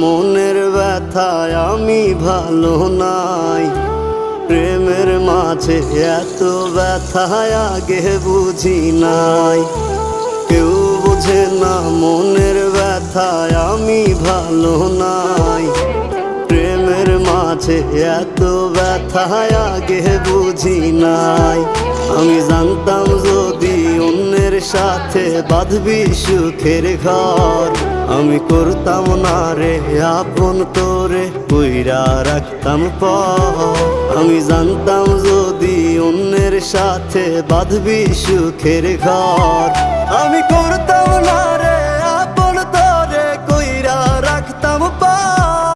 মনের ব্যথায় আমি ভালো নাই। প্রেমের মাঝে এত ব্যথায় আগে বুঝি নাই। কেউ বোঝে না মনের ব্যথায় আমি ভালো নাই। প্রেমের মাঝে এত ব্যথায় আগে বুঝি নাই। আমি জানতাম যদি অন্যের সাথে বাঁধবি সুখের ঘর, আমি করতাম না রে আপন তোরে কইরা রাখতাম পর। আমি জানতাম যদি অন্যের সাথে বাঁধবি সুখের ঘর, আমি